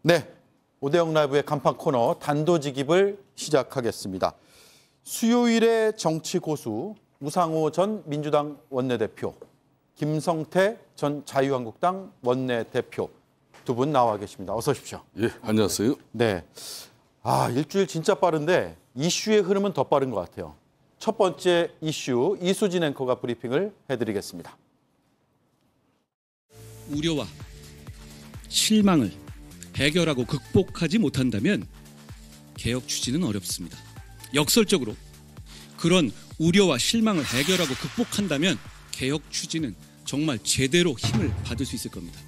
네, 오대영 라이브의 간판 코너 단도직입을 시작하겠습니다. 수요일의 정치 고수 우상호 전 민주당 원내대표, 김성태 전 자유한국당 원내대표 두 분 나와 계십니다. 어서 오십시오. 예, 안녕하세요. 네, 일주일 진짜 빠른데 이슈의 흐름은 더 빠른 것 같아요. 첫 번째 이슈 이수진 앵커가 브리핑을 해드리겠습니다. 우려와 실망을 해결하고 극복하지 못한다면 개혁 추진은 어렵습니다. 역설적으로 그런 우려와 실망을 해결하고 극복한다면 개혁 추진은 정말 제대로 힘을 받을 수 있을 겁니다.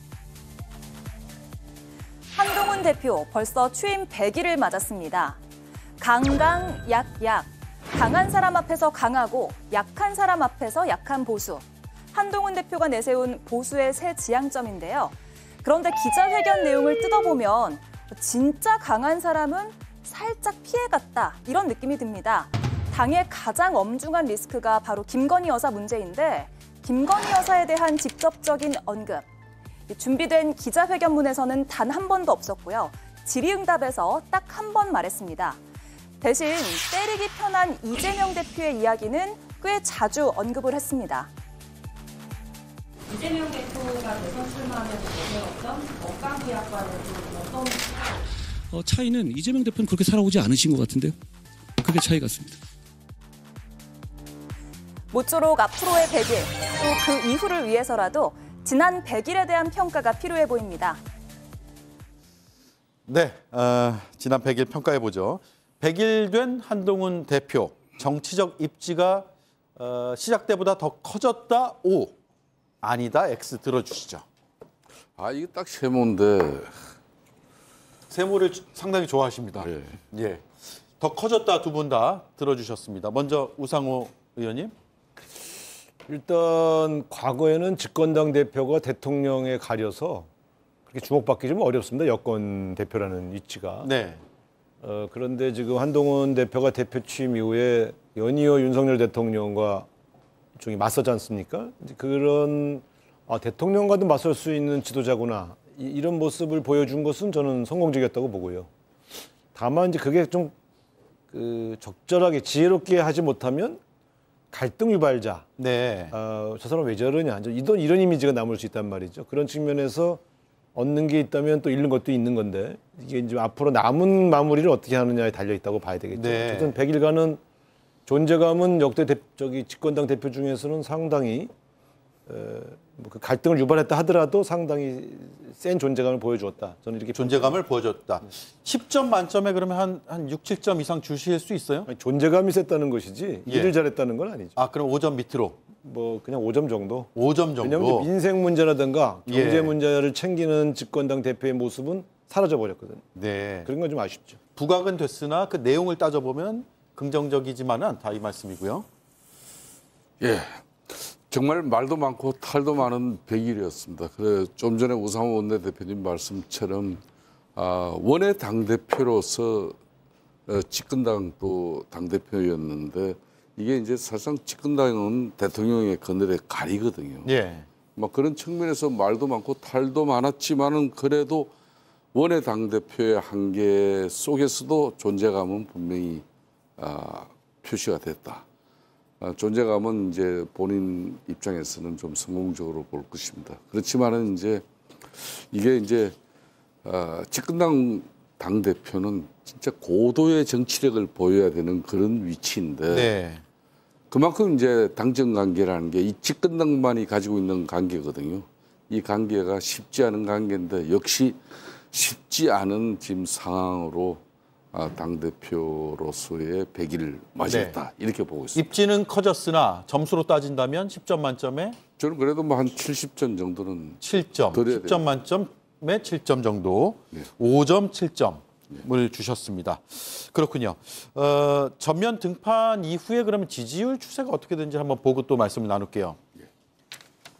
한동훈 대표 벌써 취임 100일을 맞았습니다. 강강, 약. 강한 사람 앞에서 강하고 약한 사람 앞에서 약한 보수. 한동훈 대표가 내세운 보수의 새 지향점인데요. 그런데 기자회견 내용을 뜯어보면 진짜 강한 사람은 살짝 피해갔다 이런 느낌이 듭니다. 당의 가장 엄중한 리스크가 바로 김건희 여사 문제인데 김건희 여사에 대한 직접적인 언급. 준비된 기자회견문에서는 단 한 번도 없었고요. 질의응답에서 딱 한 번 말했습니다. 대신 때리기 편한 이재명 대표의 이야기는 꽤 자주 언급을 했습니다. 이재명 대표가 대선 출마하면 내세웠던 억강 계약과는 어떤 차이는 이재명 대표는 그렇게 살아오지 않으신 것 같은데요. 그게 차이 같습니다. 모쪼록 앞으로의 100일, 또 그 이후를 위해서라도 지난 100일에 대한 평가가 필요해 보입니다. 네, 지난 100일 평가해보죠. 100일 된 한동훈 대표, 정치적 입지가 시작 때보다 더 커졌다, O. 아니다, X 들어주시죠. 이게 딱 세모인데. 세모를 상당히 좋아하십니다. 예. 예. 더 커졌다 두 분 다 들어주셨습니다. 먼저 우상호 의원님. 일단 과거에는 집권당 대표가 대통령에 가려서 그렇게 주목받기 좀 어렵습니다. 여권 대표라는 위치가. 네. 그런데 지금 한동훈 대표가 대표 취임 이후에 연이어 윤석열 대통령과 일종의 맞서지 않습니까? 그런 대통령과도 맞설 수 있는 지도자구나. 이런 모습을 보여준 것은 저는 성공적이었다고 보고요. 다만 이제 그게 좀 적절하게 지혜롭게 하지 못하면 갈등 유발자. 네. 저 사람 왜 저러냐. 이런 이미지가 남을 수 있단 말이죠. 그런 측면에서 얻는 게 있다면 또 잃는 것도 있는 건데 이게 이제 앞으로 남은 마무리를 어떻게 하느냐에 달려 있다고 봐야 되겠죠. 네. 어쨌든 100일간은 존재감은 역대 집권당 대표 중에서는 상당히 그 갈등을 유발했다 하더라도 상당히 센 존재감을 보여주었다. 저는 이렇게 존재감을 보여줬다. 10점 만점에 그러면 한 6, 7점 이상 주실 수 있어요? 아니, 존재감이 셌다는 것이지 일을 잘했다는 건 아니죠. 그럼 5점 밑으로? 그냥 5점 정도. 5점 정도? 왜냐하면 민생 문제라든가 경제 예. 문제를 챙기는 집권당 대표의 모습은 사라져버렸거든요. 네. 그런 건 좀 아쉽죠. 부각은 됐으나 그 내용을 따져보면 긍정적이지만은 않다 이 말씀이고요. 예. 정말 말도 많고 탈도 많은 100일이었습니다. 그래 좀 전에 우상호 원내대표님 말씀처럼 원외 당대표로서 집권당 또 당대표였는데 이게 이제 사실상 집권당은 대통령의 그늘에 가리거든요. 예. 그런 측면에서 말도 많고 탈도 많았지만은 그래도 원외 당대표의 한계 속에서도 존재감은 분명히 표시가 됐다. 존재감은 이제 본인 입장에서는 좀 성공적으로 볼 것입니다. 그렇지만은 이게 집권당 당 대표는 진짜 고도의 정치력을 보여야 되는 그런 위치인데 네. 그만큼 당정 관계라는 게 이 집권당만이 가지고 있는 관계거든요. 이 관계가 쉽지 않은 관계인데 역시 쉽지 않은 지금 상황으로 당대표로서의 100일을 맞이했다. 네. 이렇게 보고 있습니다. 입지는 커졌으나 점수로 따진다면 10점 만점에? 저는 그래도 한 70점 정도는 7점. 10점 만점에 7점 정도. 네. 5점 7점을 주셨습니다. 그렇군요. 전면 등판 이후에 그러면 지지율 추세가 어떻게 되는지 한번 보고 또 말씀을 나눌게요.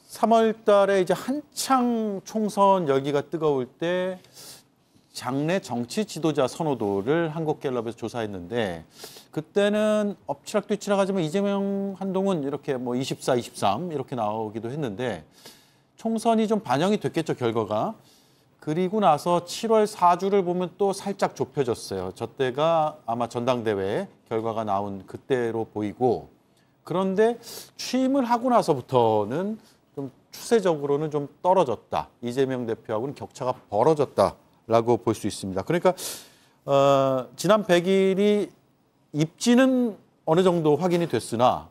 3월 달에 이제 한창 총선 열기가 뜨거울 때 장내 정치 지도자 선호도를 한국갤럽에서 조사했는데 그때는 엎치락뒤치락 하지만 이재명, 한동훈 이렇게 24, 23 이렇게 나오기도 했는데 총선이 좀 반영이 됐겠죠, 결과가. 그리고 나서 7월 4주를 보면 또 살짝 좁혀졌어요. 저 때가 아마 전당대회 결과가 나온 그때로 보이고, 그런데 취임을 하고 나서부터는 좀 추세적으로는 좀 떨어졌다. 이재명 대표하고는 격차가 벌어졌다라고 볼 수 있습니다. 그러니까 지난 100일이 입지는 어느 정도 확인이 됐으나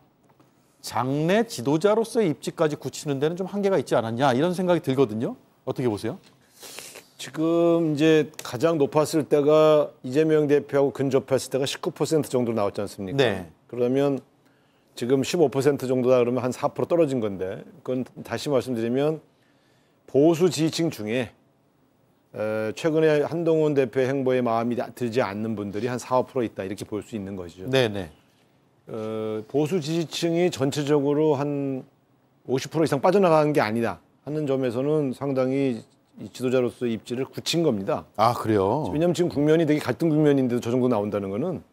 장내 지도자로서의 입지까지 굳히는 데는 좀 한계가 있지 않았냐 이런 생각이 들거든요. 어떻게 보세요? 지금 이제 가장 높았을 때가 이재명 대표하고 근접했을 때가 19% 정도 나왔지 않습니까? 네. 그러면 지금 15% 정도다 그러면 한 4% 떨어진 건데, 그건 다시 말씀드리면 보수 지지층 중에 최근에 한동훈 대표의 행보에 마음이 들지 않는 분들이 한 4, 5% 있다 이렇게 볼 수 있는 것이죠. 네네. 보수 지지층이 전체적으로 한 50% 이상 빠져나가는 게 아니다 하는 점에서는 상당히 이 지도자로서의 입지를 굳힌 겁니다. 아, 그래요? 왜냐하면 지금 국면이 되게 갈등 국면인데도 저 정도 나온다는 거는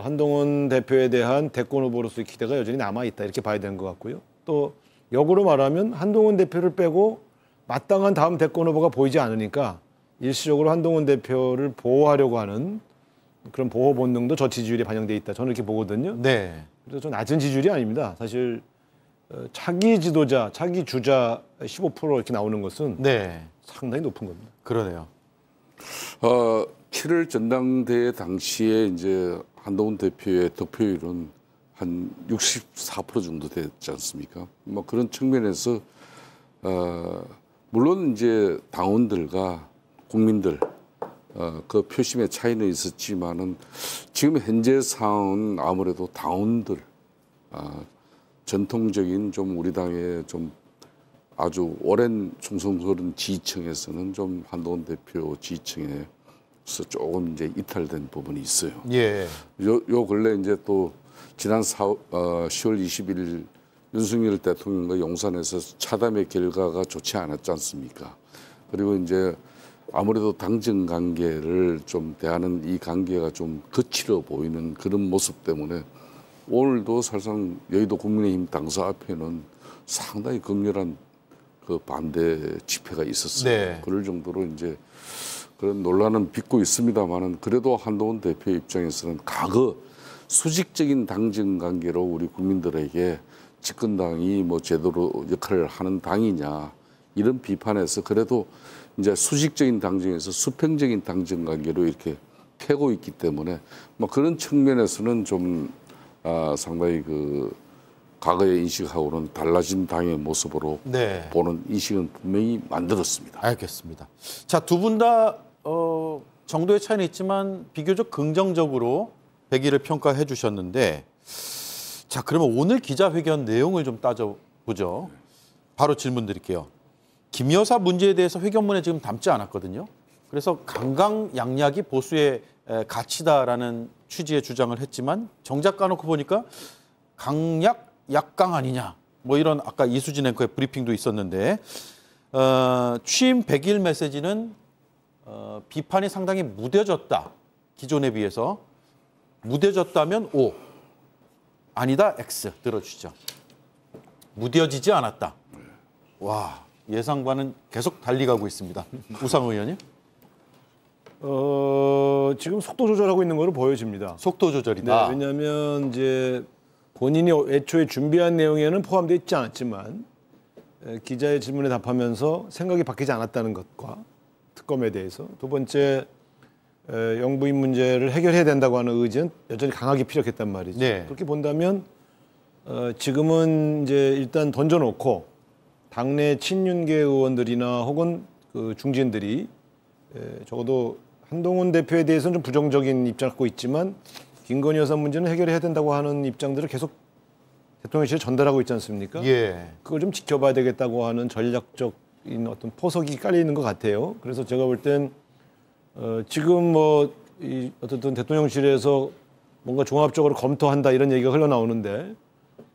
한동훈 대표에 대한 대권 후보로서의 기대가 여전히 남아있다 이렇게 봐야 되는 것 같고요. 또 역으로 말하면 한동훈 대표를 빼고 마땅한 다음 대권 후보가 보이지 않으니까 일시적으로 한동훈 대표를 보호하려고 하는 그런 보호 본능도 저 지지율에 반영돼 있다. 저는 이렇게 보거든요. 네. 그래서 좀 낮은 지지율이 아닙니다. 사실 차기 지도자, 차기 주자 15% 이렇게 나오는 것은 네. 상당히 높은 겁니다. 그러네요. 7월 전당대회 당시에 이제 한동훈 대표의 득표율은 한 64% 정도 됐지 않습니까? 뭐 그런 측면에서 물론 이제 당원들과 국민들 그 표심의 차이는 있었지만은 지금 현재 상황은 아무래도 당원들 전통적인 좀 우리 당의 좀 아주 오랜 충성스러운 지지층에서는 좀 한동훈 대표 지지층에서 조금 이제 이탈된 부분이 있어요. 예. 요 근래 이제 또 지난 10월 20일 윤석열 대통령과 용산에서 차담의 결과가 좋지 않았지 않습니까? 그리고 이제 아무래도 당정 관계를 좀 대하는 이 관계가 좀 거칠어 보이는 그런 모습 때문에 오늘도 사실상 여의도 국민의힘 당사 앞에는 상당히 격렬한 그 반대 집회가 있었어요. 네. 그럴 정도로 이제 그런 논란은 빚고 있습니다만은 그래도 한동훈 대표 입장에서는 과거 수직적인 당정 관계로 우리 국민들에게 집권당이 뭐 제대로 역할을 하는 당이냐 이런 비판에서 그래도 이제 수직적인 당정에서 수평적인 당정 관계로 이렇게 패고 있기 때문에 뭐 그런 측면에서는 좀 상당히 그 과거의 인식하고는 달라진 당의 모습으로 네. 보는 인식은 분명히 만들었습니다. 알겠습니다. 자, 두 분 다 정도의 차이는 있지만 비교적 긍정적으로 100일을 평가해 주셨는데, 자, 그러면 오늘 기자회견 내용을 좀 따져보죠. 바로 질문 드릴게요. 김 여사 문제에 대해서 회견문에 지금 담지 않았거든요. 그래서 강강약약이 보수의 가치다라는 취지의 주장을 했지만 정작 까놓고 보니까 강약, 약강 아니냐. 뭐 이런 아까 이수진 앵커의 브리핑도 있었는데 취임 100일 메시지는 비판이 상당히 무뎌졌다. 기존에 비해서. 무뎌졌다면 O, 아니다 X 들어주시죠. 무뎌지지 않았다. 와, 예상과는 계속 달리 가고 있습니다. 우상호 의원님. 지금 속도 조절하고 있는 거로 보여집니다. 속도 조절이다. 네, 왜냐하면 이제 본인이 애초에 준비한 내용에는 포함되어 있지 않았지만 기자의 질문에 답하면서 생각이 바뀌지 않았다는 것과 특검에 대해서 두 번째 영부인 문제를 해결해야 된다고 하는 의지는 여전히 강하게 피력했단 말이죠. 네. 그렇게 본다면 지금은 이제 일단 던져놓고 당내 친윤계 의원들이나 혹은 그 중진들이 적어도 한동훈 대표에 대해서는 좀 부정적인 입장을 갖고 있지만 김건희 여사 문제는 해결해야 된다고 하는 입장들을 계속 대통령실에 전달하고 있지 않습니까? 예. 그걸 좀 지켜봐야 되겠다고 하는 전략적인 어떤 포석이 깔려 있는 것 같아요. 그래서 제가 볼 땐 지금 뭐 어쨌든 대통령실에서 뭔가 종합적으로 검토한다 이런 얘기가 흘러나오는데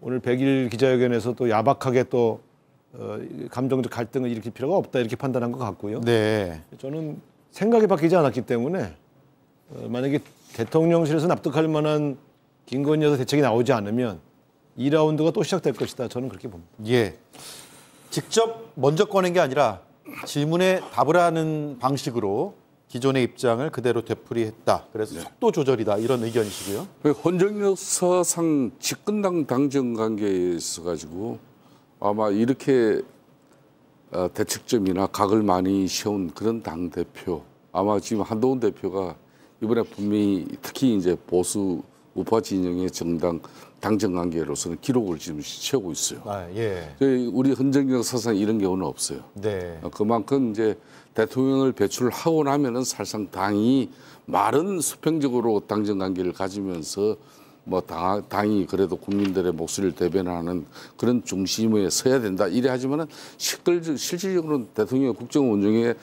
오늘 100일 기자회견에서 또 야박하게 또 감정적 갈등을 일으킬 필요가 없다 이렇게 판단한 것 같고요. 네. 저는 생각이 바뀌지 않았기 때문에 만약에 대통령실에서 납득할 만한 김건희 여사 대책이 나오지 않으면 2라운드가 또 시작될 것이다. 저는 그렇게 봅니다. 예. 직접 먼저 꺼낸 게 아니라 질문에 답을 하는 방식으로 기존의 입장을 그대로 되풀이했다. 그래서 속도 조절이다. 이런 의견이시고요. 헌정 역사상 집권당 당정 관계에 있어 가지고 아마 이렇게 대척점이나 각을 많이 세운 그런 당 대표, 아마 지금 한동훈 대표가 이번에 분명히 특히 이제 보수 우파 진영의 정당 당정 관계로서는 기록을 지금 세우고 있어요. 예. 우리 헌정 역사상 이런 경우는 없어요. 네. 그만큼 이제 대통령을 배출하고 나면은 사실상 당이 말은 수평적으로 당정 관계를 가지면서 뭐 당이 그래도 국민들의 목소리를 대변하는 그런 중심에 서야 된다 이래 하지만은 실질적으로는 대통령 국정 운영에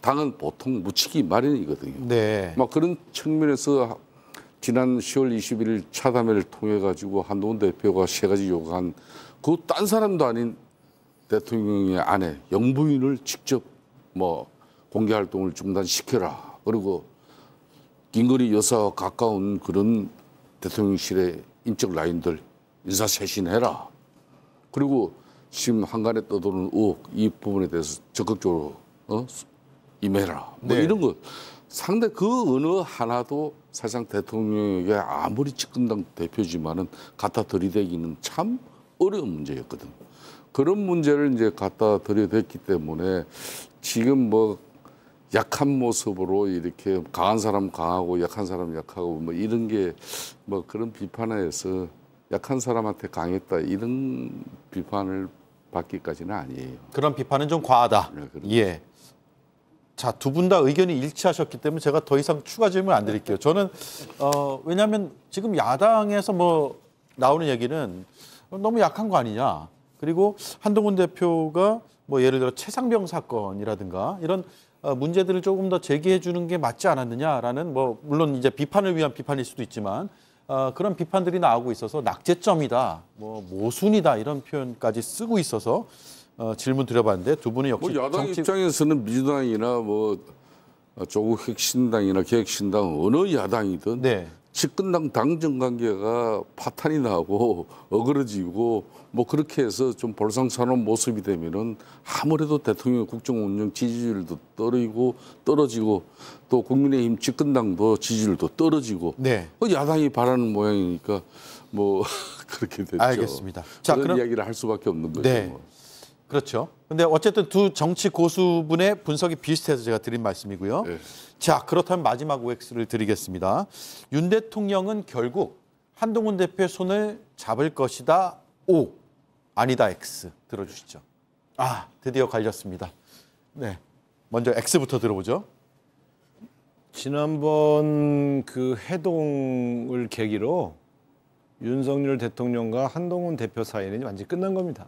당은 보통 묻히기 마련이거든요. 네. 막 그런 측면에서 지난 10월 21일 차담회를 통해 가지고 한동훈 대표가 3가지 요구한 그 딴 사람도 아닌 대통령의 아내 영부인을 직접 뭐 공개 활동을 중단시켜라. 그리고 긴거리 여사와 가까운 그런 대통령실의 인적 라인들 인사쇄신해라. 그리고 지금 한간에 떠도는 의혹 이 부분에 대해서 적극적으로 임해라. 뭐 네. 이런 거 상당히 그 어느 하나도 사실상 대통령에게 아무리 집권당 대표지만은 갖다 들이대기는 참 어려운 문제였거든. 그런 문제를 이제 갖다 들이댔기 때문에 지금 뭐 약한 모습으로 이렇게 강한 사람 강하고 약한 사람 약하고 뭐 이런 게 뭐 그런 비판에서 약한 사람한테 강했다 이런 비판을 받기까지는 아니에요. 그런 비판은 좀 과하다. 네, 예. 자, 두 분 다 의견이 일치하셨기 때문에 제가 더 이상 추가 질문 안 드릴게요. 저는 왜냐하면 지금 야당에서 뭐 나오는 얘기는 너무 약한 거 아니냐. 그리고 한동훈 대표가 뭐 예를 들어 최상병 사건이라든가 이런 문제들을 조금 더 제기해 주는 게 맞지 않았느냐라는 뭐 물론 이제 비판을 위한 비판일 수도 있지만 그런 비판들이 나오고 있어서 낙제점이다, 뭐 모순이다 이런 표현까지 쓰고 있어서 질문 드려봤는데 두 분은 역시 뭐 야당 입장에서는 민주당이나 뭐 조국 혁신당이나 개혁신당 어느 야당이든 네. 집권당 당정 관계가 파탄이 나고 어그러지고 뭐 그렇게 해서 좀 볼상사나운 모습이 되면은 아무래도 대통령 국정 운영 지지율도 떨어지고 또 국민의힘 집권당도 지지율도 떨어지고 네. 야당이 바라는 모양이니까 뭐 그렇게 됐죠. 알겠습니다. 자, 그런 그럼 이야기를 할 수밖에 없는 거죠. 네. 그렇죠. 근데 어쨌든 두 정치 고수분의 분석이 비슷해서 제가 드린 말씀이고요. 네. 자, 그렇다면 마지막 OX를 드리겠습니다. 윤 대통령은 결국 한동훈 대표의 손을 잡을 것이다. O. 아니다. X. 들어주시죠. 아, 드디어 갈렸습니다. 네. 먼저 X부터 들어보죠. 지난번 그 회동을 계기로 윤석열 대통령과 한동훈 대표 사이는 완전히 끝난 겁니다.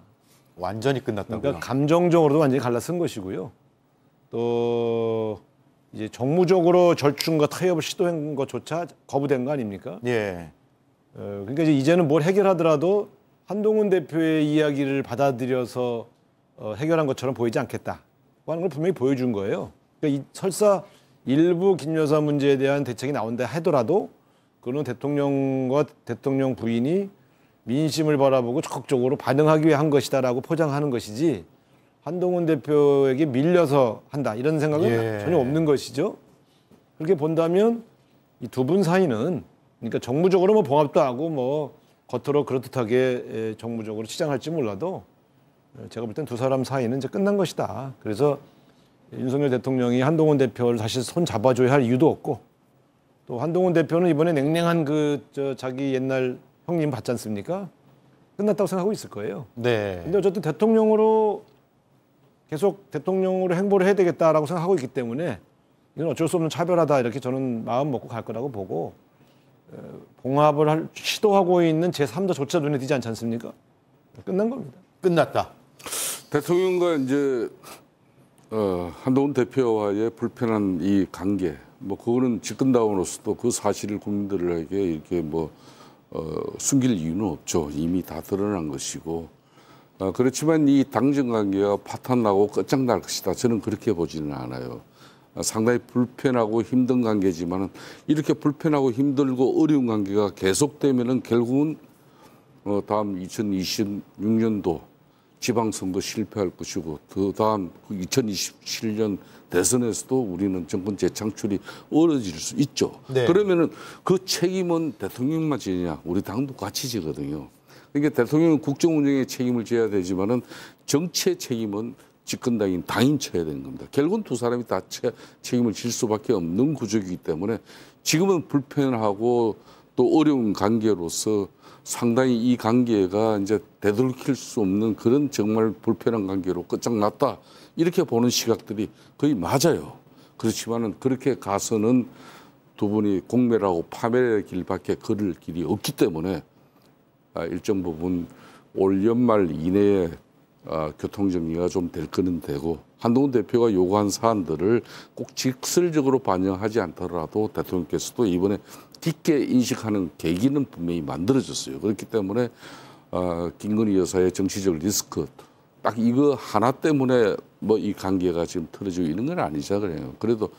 완전히 끝났다고요. 그러니까 감정적으로도 완전히 갈라쓴 것이고요. 또 이제 정무적으로 절충과 타협을 시도한 것조차 거부된 거 아닙니까? 예. 그러니까 이제는 뭘 해결하더라도 한동훈 대표의 이야기를 받아들여서 해결한 것처럼 보이지 않겠다고 하는 걸 분명히 보여준 거예요. 그러니까 설사 일부 김 여사 문제에 대한 대책이 나온다 하더라도 그는 대통령과 대통령 부인이 민심을 바라보고 적극적으로 반응하기 위해 한 것이다라고 포장하는 것이지 한동훈 대표에게 밀려서 한다 이런 생각은 전혀 없는 것이죠. 그렇게 본다면 이 두 분 사이는 그러니까 정무적으로 뭐 봉합도 하고 뭐 겉으로 그럴듯하게 정무적으로 치장할지 몰라도 제가 볼 땐 두 사람 사이는 이제 끝난 것이다. 그래서 윤석열 대통령이 한동훈 대표를 다시 손 잡아줘야 할 이유도 없고 또 한동훈 대표는 이번에 냉랭한 자기 옛날 형님 봤지 않습니까? 끝났다고 생각하고 있을 거예요. 네. 근데 어쨌든 대통령으로 계속 대통령으로 행보를 해야 되겠다라고 생각하고 있기 때문에 이건 어쩔 수 없는 차별하다 이렇게 저는 마음 먹고 갈 거라고 보고 봉합을 시도하고 있는 제3자조차 눈에 띄지 않지 않습니까? 끝난 겁니다. 끝났다. 대통령과 이제 한동훈 대표와의 불편한 이 관계, 뭐 그거는 집권당으로서도 그 사실을 국민들에게 이렇게 뭐 숨길 이유는 없죠. 이미 다 드러난 것이고 그렇지만 이 당정 관계가 파탄나고 끝장날 것이다. 저는 그렇게 보지는 않아요. 상당히 불편하고 힘든 관계지만은 이렇게 불편하고 힘들고 어려운 관계가 계속되면은 결국은 다음 2026년도 지방선거 실패할 것이고 그다음 2027년 대선에서도 우리는 정권 재창출이 어려질 수 있죠. 네. 그러면은 그 책임은 대통령만 지느냐? 우리 당도 같이 지거든요. 그러니까 대통령은 국정 운영에 책임을 져야 되지만은 정치의 책임은 집권당인 당인 져야 되는 겁니다. 결국은 두 사람이 다 책임을 질 수밖에 없는 구조이기 때문에 지금은 불편하고 또 어려운 관계로서 상당히 이 관계가 이제 되돌릴 수 없는 그런 정말 불편한 관계로 끝장났다. 이렇게 보는 시각들이 거의 맞아요. 그렇지만은 그렇게 가서는 두 분이 공멸하고 파멸의 길밖에 걸을 길이 없기 때문에 일정 부분 올 연말 이내에 교통정리가 좀 될 거는 되고 한동훈 대표가 요구한 사안들을 꼭 직설적으로 반영하지 않더라도 대통령께서도 이번에 깊게 인식하는 계기는 분명히 만들어졌어요. 그렇기 때문에 김건희 여사의 정치적 리스크 딱 이거 하나 때문에 뭐 이 관계가 지금 틀어지고 이런 건 아니잖아요. 그래도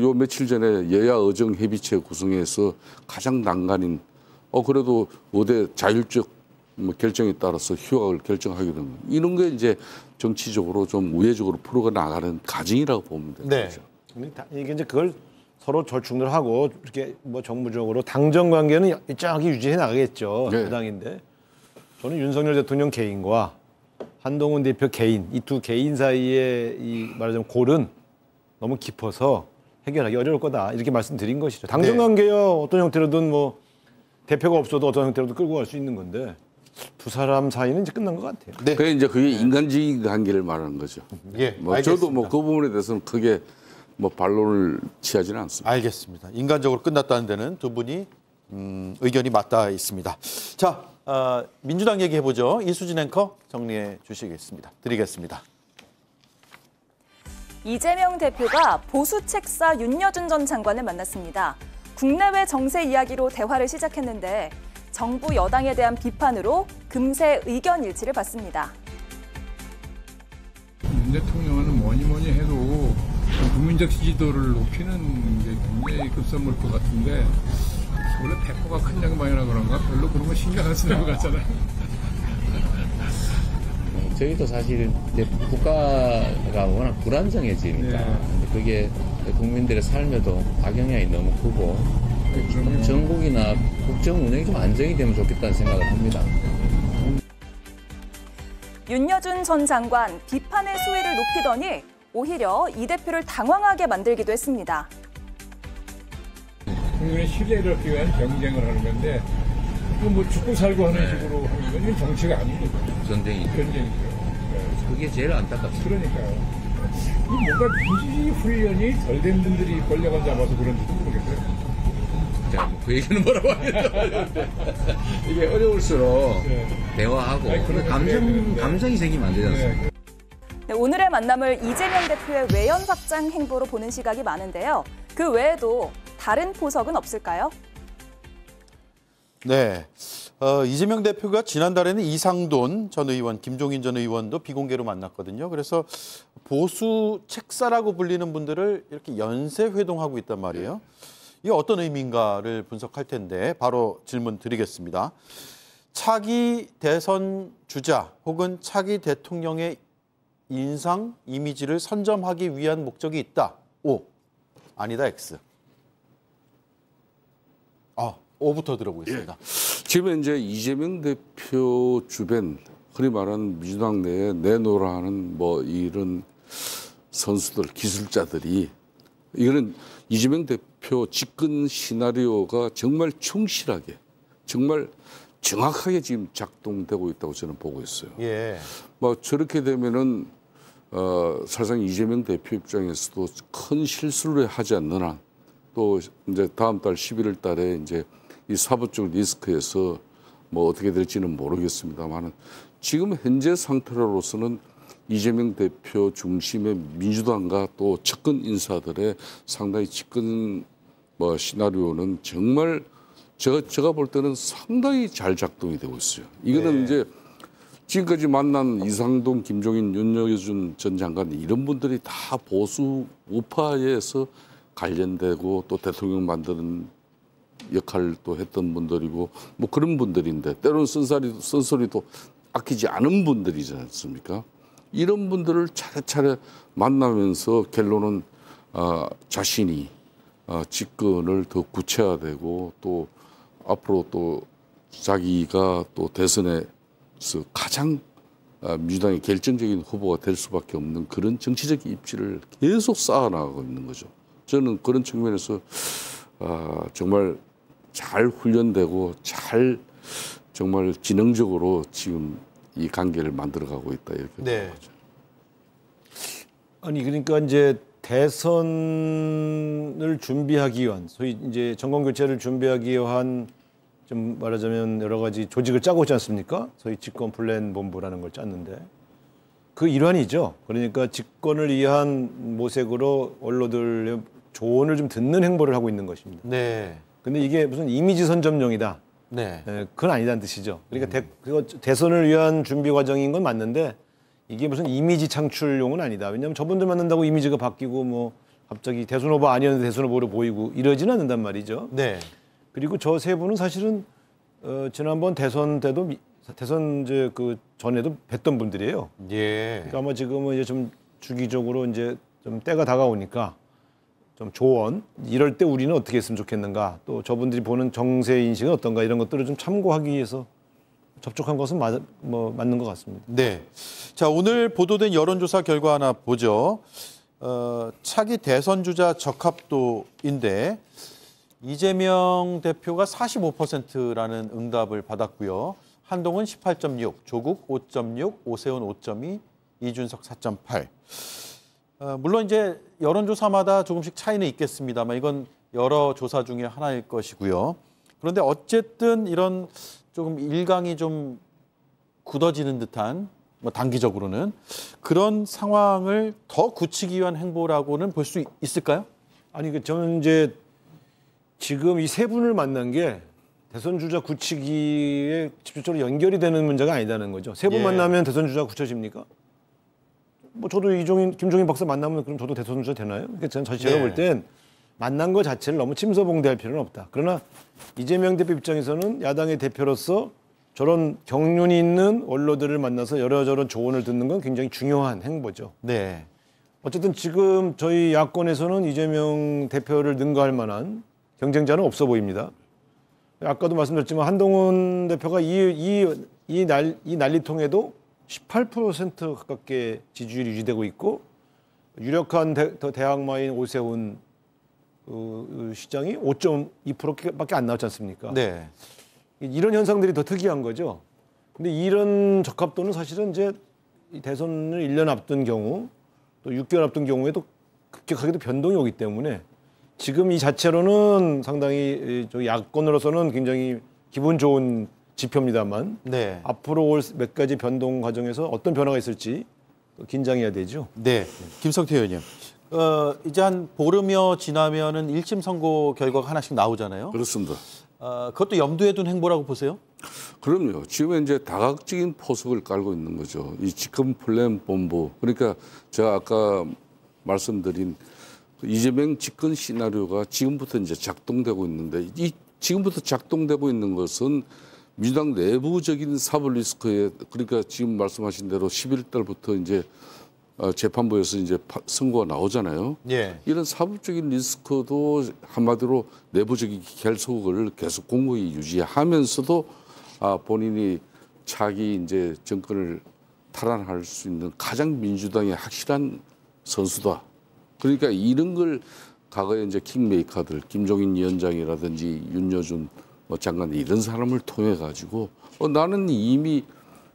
요 며칠 전에 여야 의정 협의체 구성해서 가장 난관인 그래도 의대 자율적 결정에 따라서 휴학을 결정하게 된 이런 게 이제 정치적으로 좀 우회적으로 풀어가 나가는 과정이라고 보면 됩니다. 네. 이게 이제 그걸 서로 절충을 하고 이렇게 뭐 정무적으로 당정 관계는 일정하게 유지해 나가겠죠. 네. 여당인데 저는 윤석열 대통령 개인과 한동훈 대표 개인 이 두 개인 사이에 이 말하자면 골은 너무 깊어서 해결하기 어려울 거다 이렇게 말씀드린 것이죠. 당정 관계야 어떤 형태로든 뭐 대표가 없어도 어떤 형태로든 끌고 갈 수 있는 건데 두 사람 사이는 이제 끝난 것 같아요. 네. 그게 이제 그게 인간적인 관계를 말하는 거죠. 예, 뭐 저도 뭐 그 부분에 대해서는 크게 뭐 반론을 취하지는 않습니다. 알겠습니다. 인간적으로 끝났다는 데는 두 분이 의견이 맞닿아 있습니다. 자, 민주당 얘기해보죠. 이수진 앵커 정리해 주시겠습니다. 드리겠습니다. 이재명 대표가 보수 책사 윤여준 전 장관을 만났습니다. 국내외 정세 이야기로 대화를 시작했는데 정부 여당에 대한 비판으로 금세 의견 일치를 받습니다. 윤 대통령은 뭐니 해도 국민적 지지도를 높이는 게 굉장히 급선무일 것 같은데 원래 배포가 큰 양반이라 그런가 별로 그런 거 신경 안 쓰는 것 같잖아요. 저희도 사실 이제 국가가 워낙 불안정해지니까 그게 국민들의 삶에도 악영향이 너무 크고 전국이나 국정 운영이 좀 안정이 되면 좋겠다는 생각을 합니다. 윤여준 전 장관 비판의 수위를 높이더니 오히려 이 대표를 당황하게 만들기도 했습니다. 국민의 신뢰를 얻기 위한 경쟁을 하는 건데 뭐 죽고 살고 하는 식으로 하는 건 이건 정치가 아닙니다. 전쟁이죠. 그게 제일 안타깝습니다. 그러니까요. 뭔가 민주주의 훈련이 덜 된 분들이 권력을 잡아서 그런지도 모르겠어요. 자, 그 얘기는 뭐라고 하겠다. 이게 어려울수록 대화하고 감정이 생기면 안 되지 않습니까? 네, 오늘의 만남을 이재명 대표의 외연 확장 행보로 보는 시각이 많은데요. 그 외에도 다른 포석은 없을까요? 네. 이재명 대표가 지난달에는 이상돈 전 의원, 김종인 전 의원도 비공개로 만났거든요. 그래서 보수 책사라고 불리는 분들을 이렇게 연쇄 회동하고 있단 말이에요. 이게 어떤 의미인가를 분석할 텐데 바로 질문 드리겠습니다. 차기 대선 주자 혹은 차기 대통령의 인상, 이미지를 선점하기 위한 목적이 있다. O. 아니다. X. O부터 들어보겠습니다. 지금 이제 이재명 대표 주변, 흔히 말하는 민주당 내에 내노라 하는 뭐 이런 선수들, 기술자들이 이거는 이재명 대표 집권 시나리오가 정말 충실하게, 정말 정확하게 지금 작동되고 있다고 저는 보고 있어요. 예. 뭐 저렇게 되면은 사실상 이재명 대표 입장에서도 큰 실수를 하지 않는 한 또 이제 다음 달 11월 달에 이제 이 사법적 리스크에서 뭐 어떻게 될지는 모르겠습니다만은 지금 현재 상태로서는 이재명 대표 중심의 민주당과 또 측근 인사들의 상당히 집권 뭐 시나리오는 정말 제가 볼 때는 상당히 잘 작동이 되고 있어요. 이거는 이제 지금까지 만난 이상돈, 김종인, 윤여준 전 장관 이런 분들이 다 보수 우파에서 관련되고 또 대통령 만드는 역할을 또 했던 분들이고 뭐 그런 분들인데 때로는 쓴소리도 아끼지 않은 분들이지 않습니까? 이런 분들을 차례차례 만나면서 결론은 자신이 집권을 더 구체화되고 또 앞으로 또 자기가 또 대선에서 가장 민주당의 결정적인 후보가 될 수밖에 없는 그런 정치적 입지를 계속 쌓아나가고 있는 거죠. 저는 그런 측면에서 정말 잘 훈련되고 잘 정말 지능적으로 지금 이 관계를 만들어가고 있다 이렇게 네. 보죠. 아니 그러니까 이제 대선을 준비하기 위한 소위 이제 정권 교체를 준비하기 위한 좀 말하자면 여러 가지 조직을 짜고 있지 않습니까? 소위 집권 플랜 본부라는 걸 짰는데 그 일환이죠. 그러니까 집권을 위한 모색으로 언론들의 조언을 좀 듣는 행보를 하고 있는 것입니다. 네. 근데 이게 무슨 이미지 선점용이다. 네. 그건 아니다는 뜻이죠. 그러니까 대선을 위한 준비 과정인 건 맞는데 이게 무슨 이미지 창출용은 아니다. 왜냐하면 저분들 만난다고 이미지가 바뀌고 뭐 갑자기 대선 후보 아니었는데 대선 후보로 보이고 이러지는 않는단 말이죠. 네. 그리고 저 세 분은 사실은 지난번 대선 때도 대선 이제 그 전에도 뵀던 분들이에요. 예. 그러니까 아마 지금은 이제 좀 주기적으로 이제 좀 때가 다가오니까 좀 조언 이럴 때 우리는 어떻게 했으면 좋겠는가 또 저분들이 보는 정세 인식은 어떤가 이런 것들을 좀 참고하기 위해서 접촉한 것은 맞는 것 같습니다. 네. 자, 오늘 보도된 여론조사 결과 하나 보죠. 차기 대선 주자 적합도인데 이재명 대표가 45%라는 응답을 받았고요. 한동훈 18.6, 조국 5.6, 오세훈 5.2, 이준석 4.8. 물론 이제 여론조사마다 조금씩 차이는 있겠습니다만 이건 여러 조사 중에 하나일 것이고요. 그런데 어쨌든 이런 조금 일강이 좀 굳어지는 듯한 뭐 단기적으로는 그런 상황을 더 굳히기 위한 행보라고는 볼 수 있을까요? 아니 저는 이제 지금 이 세 분을 만난 게 대선 주자 굳히기에 직접적으로 연결이 되는 문제가 아니다는 거죠. 세 분 만나면 대선 주자 굳혀집니까? 뭐 저도 김종인 박사 만나면 그럼 저도 대선 주자 되나요? 그러니까 제가 볼 땐 만난 것 자체를 너무 침소봉대할 필요는 없다. 그러나 이재명 대표 입장에서는 야당의 대표로서 저런 경륜이 있는 원로들을 만나서 여러저런 조언을 듣는 건 굉장히 중요한 행보죠. 네. 어쨌든 지금 저희 야권에서는 이재명 대표를 능가할 만한 경쟁자는 없어 보입니다. 아까도 말씀드렸지만 한동훈 대표가 이 난리통에도 18% 가깝게 지지율이 유지되고 있고 유력한 대항마인 오세훈 시장이 5.2%밖에 안 나왔지 않습니까? 네. 이런 현상들이 더 특이한 거죠. 근데 이런 적합도는 사실은 이제 대선을 1년 앞둔 경우 또 6개월 앞둔 경우에도 급격하게도 변동이 오기 때문에 지금 이 자체로는 상당히 야권으로서는 굉장히 기분 좋은 지표입니다만 네. 앞으로 올 몇 가지 변동 과정에서 어떤 변화가 있을지 긴장해야 되죠. 네. 김성태 의원님. 이제 한 보름여 지나면은 1심 선고 결과가 하나씩 나오잖아요. 그렇습니다. 그것도 염두에 둔 행보라고 보세요? 그럼요. 지금 이제 다각적인 포석을 깔고 있는 거죠. 이 집권 플랜 본부. 그러니까 제가 아까 말씀드린 이재명 집권 시나리오가 지금부터 이제 작동되고 있는데 이 지금부터 작동되고 있는 것은 민주당 내부적인 사법 리스크에 그러니까 지금 말씀하신 대로 11월 달부터 이제 재판부에서 이제 선고가 나오잖아요. 예. 이런 사법적인 리스크도 한마디로 내부적인 결속을 계속 공고히 유지하면서도 본인이 차기 이제 정권을 탈환할 수 있는 가장 민주당의 확실한 선수다. 그러니까 이런 걸 과거에 이제 킹메이커들 김종인 위원장이라든지 윤여준 장관 이런 사람을 통해 가지고 나는 이미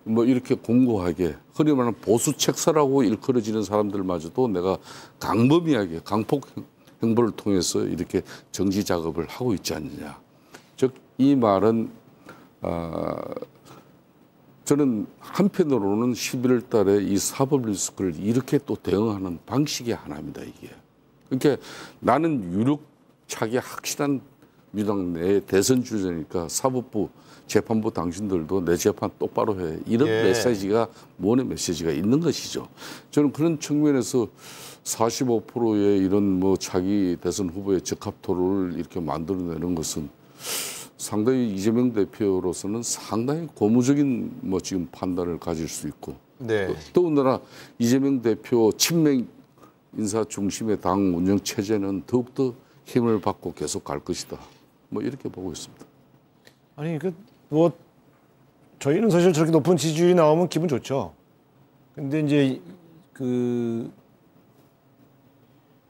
뭐 이렇게 공고하게 흔히 말하는 보수 책사라고 일컬어지는 사람들마저도 내가 강범위하게 강폭 행보를 통해서 이렇게 정지 작업을 하고 있지 않느냐. 즉 이 말은 저는 한편으로는 11월 달에 이 사법 리스크를 이렇게 또 대응하는 방식의 하나입니다, 이게. 그러니까 나는 유력차기 확실한 민주당 내 대선 주자니까 사법부, 재판부 당신들도 내 재판 똑바로 해. 이런 메시지가 모의 메시지가 있는 것이죠. 저는 그런 측면에서 45%의 이런 뭐 차기 대선 후보의 적합도를 이렇게 만들어내는 것은 상당히 이재명 대표로서는 상당히 고무적인 뭐 지금 판단을 가질 수 있고 네. 더군다나 이재명 대표 친명 인사 중심의 당 운영 체제는 더욱더 힘을 받고 계속 갈 것이다. 뭐 이렇게 보고 있습니다. 아니 뭐 저희는 사실 저렇게 높은 지지율이 나오면 기분 좋죠. 근데 이제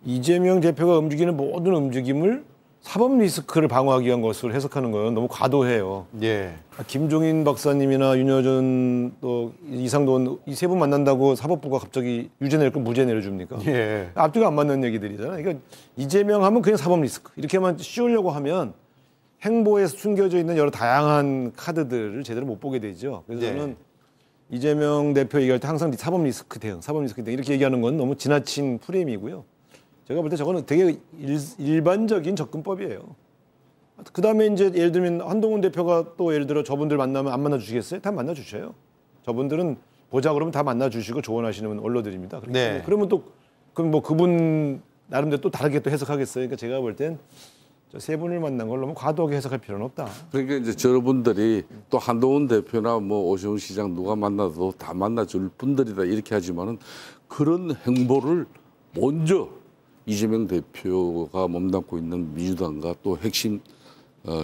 이재명 대표가 움직이는 모든 움직임을 사법 리스크를 방어하기 위한 것으로 해석하는 건 너무 과도해요. 예. 김종인 박사님이나 윤여준 또 이상돈 이 세 분 만난다고 사법부가 갑자기 유죄 내릴 건 무죄 내려줍니까? 예. 앞뒤가 안 맞는 얘기들이잖아요. 그러니까 이재명 하면 그냥 사법 리스크 이렇게만 씌우려고 하면 행보에 숨겨져 있는 여러 다양한 카드들을 제대로 못 보게 되죠. 그래서 네. 저는 이재명 대표 얘기할 때 항상 사법 리스크 대응 이렇게 얘기하는 건 너무 지나친 프레임이고요. 제가 볼 때 저거는 되게 일반적인 접근법이에요. 그 다음에 이제 예를 들면 한동훈 대표가 또 예를 들어 저분들 만나면 안 만나 주시겠어요? 다 만나 주셔요. 저분들은 보자 그러면 다 만나 주시고 조언하시는 언론들입니다. 네. 그러면 또 그럼 뭐 그분 나름대로 또 다르게 또 해석하겠어요. 그러니까 제가 볼 땐 저 세 분을 만난 걸 너무 과도하게 해석할 필요는 없다. 그러니까 이제 여러분들이 또 한동훈 대표나 뭐 오세훈 시장 누가 만나도 다 만나줄 분들이다 이렇게 하지만은 그런 행보를 먼저 이재명 대표가 몸담고 있는 민주당과 또 핵심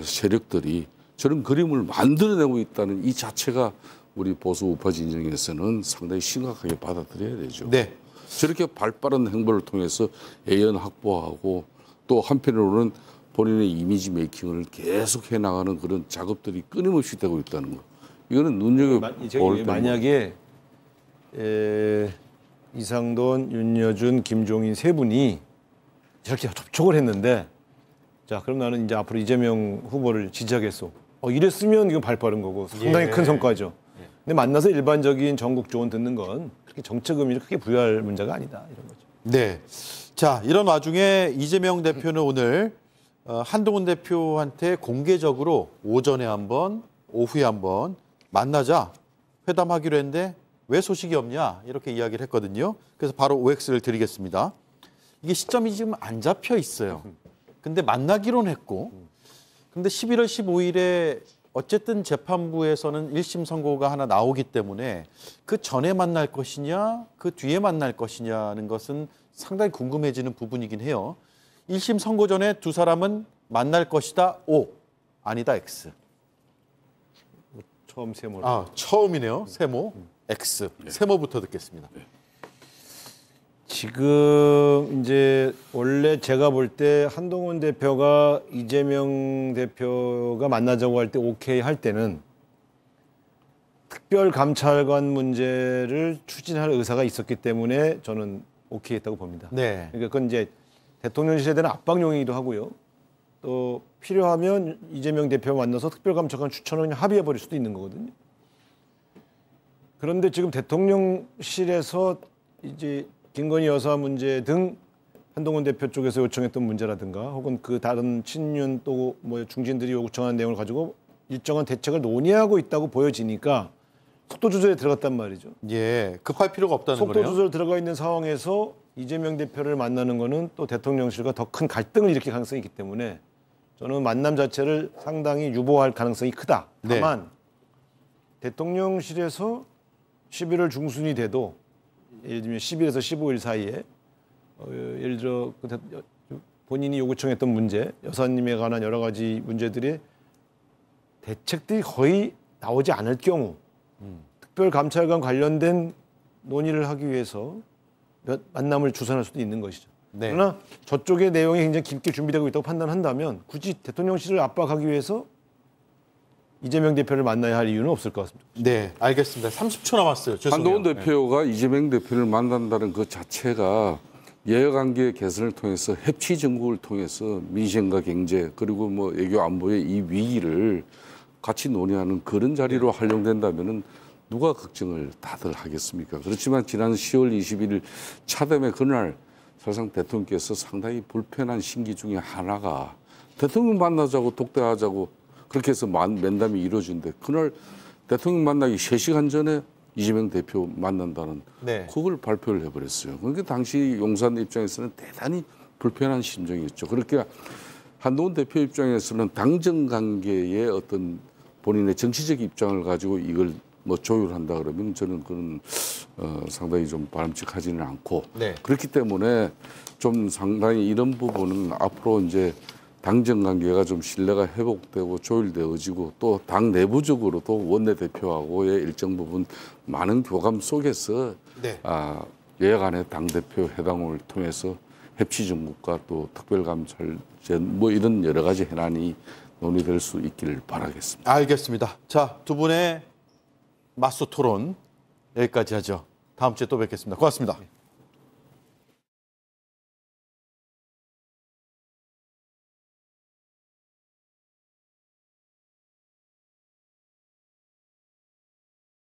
세력들이 저런 그림을 만들어내고 있다는 이 자체가 우리 보수 우파 진영에서는 상당히 심각하게 받아들여야 되죠. 네. 저렇게 발빠른 행보를 통해서 애연 확보하고 또 한편으로는 본인의 이미지 메이킹을 계속 해나가는 그런 작업들이 끊임없이 되고 있다는 거. 이거는 눈여겨볼 만약에 이상돈, 윤여준, 김종인 세 분이 저렇게 접촉을 했는데 자 그럼 나는 이제 앞으로 이재명 후보를 지지하겠소. 이랬으면 이거 발빠른 거고 상당히 큰 성과죠. 근데 만나서 일반적인 전국 조언 듣는 건 그렇게 정책 의미를 크게 부여할 문제가 아니다 이런 거죠. 네. 자 이런 와중에 이재명 대표는 오늘 한동훈 대표한테 공개적으로 오전에 한번 오후에 한번 만나자 회담하기로 했는데 왜 소식이 없냐 이렇게 이야기를 했거든요. 그래서 바로 OX를 드리겠습니다. 이게 시점이 지금 안 잡혀 있어요. 근데 만나기로는 했고 근데 11월 15일에 어쨌든 재판부에서는 1심 선고가 하나 나오기 때문에 그 전에 만날 것이냐 그 뒤에 만날 것이냐는 것은 상당히 궁금해지는 부분이긴 해요. 1심 선고 전에 두 사람은 만날 것이다 O 아니다 X. 처음 세모. 처음이네요. 세모 X. 세모부터 듣겠습니다. 지금 이제 원래 제가 볼 때 한동훈 대표가 이재명 대표가 만나자고 할 때 오케이 할 때는 특별감찰관 문제를 추진할 의사가 있었기 때문에 저는 오케이 했다고 봅니다. 네. 그러니까 그건 이제 대통령실에 대한 압박용이기도 하고요. 또 필요하면 이재명 대표 만나서 특별감찰관 추천을 그냥 합의해버릴 수도 있는 거거든요. 그런데 지금 대통령실에서 이제 김건희 여사 문제 등 한동훈 대표 쪽에서 요청했던 문제라든가 혹은 그 다른 친윤 또 뭐 중진들이 요청한 내용을 가지고 일정한 대책을 논의하고 있다고 보여지니까 속도 조절에 들어갔단 말이죠. 예, 급할 필요가 없다는 속도 거네요. 조절 들어가 있는 상황에서 이재명 대표를 만나는 거는 또 대통령실과 더 큰 갈등을 일으킬 가능성이 있기 때문에 저는 만남 자체를 상당히 유보할 가능성이 크다. 다만 대통령실에서 11월 중순이 돼도 예를 들면 10일에서 15일 사이에 예를 들어 본인이 요구청했던 문제, 여사님에 관한 여러 가지 문제들이 대책들이 거의 나오지 않을 경우 특별감찰관 관련된 논의를 하기 위해서 만남을 주선할 수도 있는 것이죠. 네. 그러나 저쪽의 내용이 굉장히 깊게 준비되고 있다고 판단한다면 굳이 대통령실을 압박하기 위해서 이재명 대표를 만나야 할 이유는 없을 것 같습니다. 네, 알겠습니다. 30초 남았어요. 죄송해요. 한동훈 대표가 이재명 대표를 만난다는 그 자체가 여야관계 개선을 통해서 협치 정국을 통해서 민생과 경제 그리고 뭐 외교 안보의 이 위기를 같이 논의하는 그런 자리로 활용된다면은 누가 걱정을 다들 하겠습니까? 그렇지만 지난 10월 21일 차담의 그날 사실상 대통령께서 상당히 불편한 심기 중에 하나가 대통령 만나자고 독대하자고 그렇게 해서 면담이 이루어진데 그날 대통령 만나기 3시간 전에 이재명 대표 만난다는 그걸 발표를 해버렸어요. 그러니까 당시 용산 입장에서는 대단히 불편한 심정이었죠. 그렇게 한동훈 대표 입장에서는 당정 관계의 어떤 본인의 정치적 입장을 가지고 이걸 뭐 조율한다 그러면 저는 그건 상당히 좀 바람직하지는 않고 네. 그렇기 때문에 좀 상당히 이런 부분은 앞으로 이제 당정 관계가 좀 신뢰가 회복되고 조율되어지고 또 당 내부적으로도 원내대표하고의 일정 부분 많은 교감 속에서 네. 여야간의 당대표 회담을 통해서 협치정국과 또 특별감찰전 뭐 이런 여러 가지 현안이 논의될 수 있기를 바라겠습니다. 알겠습니다. 자, 두 분의 맞서 토론 여기까지 하죠. 다음 주에 또 뵙겠습니다. 고맙습니다.